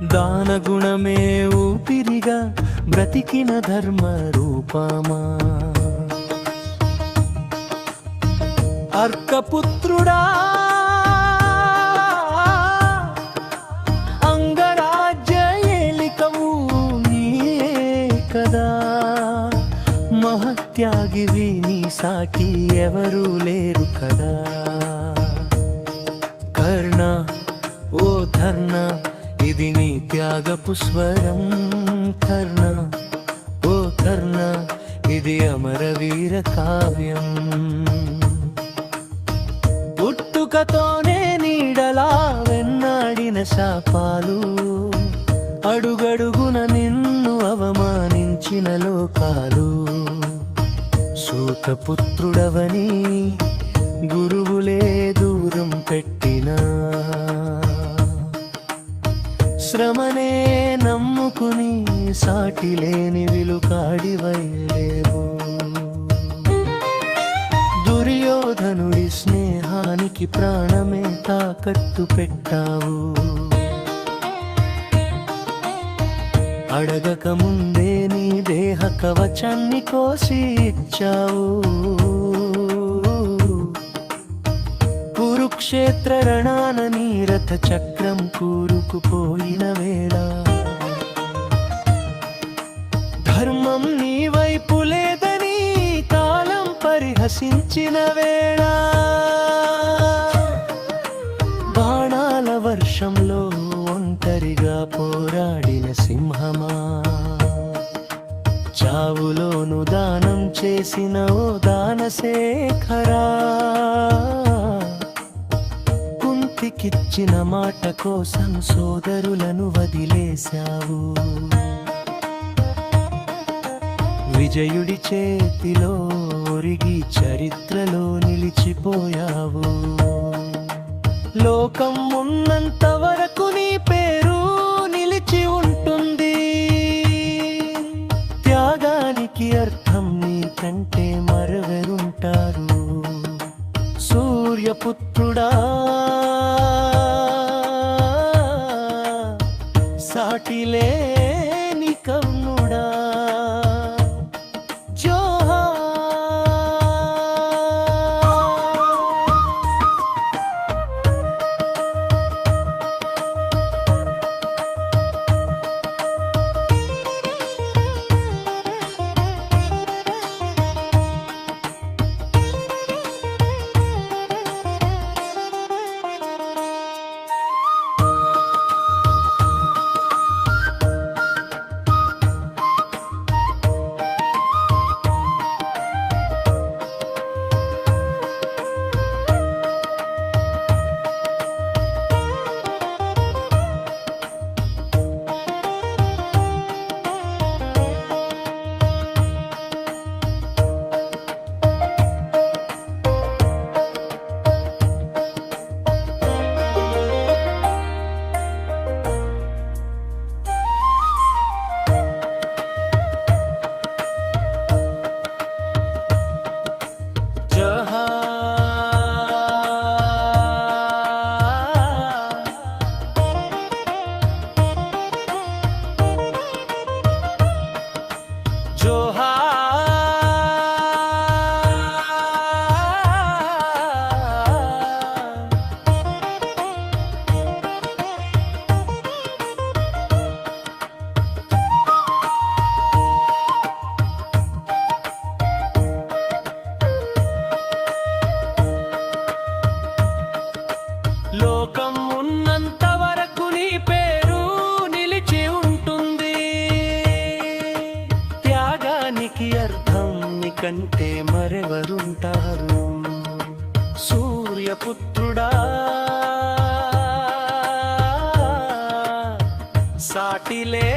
దానగుణమే ఊపిరిగా బ్రతికిన ధర్మ రూపమా అర్కపుత్రుడా అంగరాజ్య ఏలికవు నీయే కదా మహత్యాగివి నీ సాటి ఎవరూ లేరు కదా కర్ణ ఓ ధర్ణ ఇది నీ త్యాగపు స్వరం కర్ణ ఓ కర్ణ ఇది అమరవీర కావ్యం పుట్టుకతోనే నీడలా వెన్నాడిన శాపాలు అడుగడుగున నిన్ను అవమానించిన లోకాలు సూతపుత్రుడవని గురువులే దూరం పెట్టినా శ్రమనే నమ్ముకుని సాటిలేని విలుకాడివైలేవు దుర్యోధనుడి స్నేహానికి ప్రాణమే తాకట్టు పెట్టావు అడగక ముందే నీ దేహ కవచాన్ని కోసి ఇచ్చావు కురుక్షేత్ర రణాన నీ రథ చక్రం కూరుకుపోయిన వేళ ధర్మం నీ వైపు లేదని కాలం పరిహసించిన వేళ బాణాల వర్షంలో ఒంటరిగా పోరాడిన సింహమా చావులోను దానం చేసిన ఓ దానశేఖరా కుంతికిచ్చిన మాట కోసం సోదరులను వదిలేశావు విజయుడి చేతిలో ఒరిగి చరిత్రలో నిలిచిపోయావు లోకం ఉన్నంత వరకు నీ పేరు నిలిచి ఉంటుంది త్యాగానికి అర్థం నీ కంటే మరెవరుంటారు సూర్యపుత్రుడా సాటిలేని కర్ణుడా లోకం ఉన్నంత వరకు నీ పేరు నిలిచి ఉంటుంది త్యాగానికి అర్థం నీకంటే మరెవరుంటారు సూర్యపుత్రుడా సాటిలే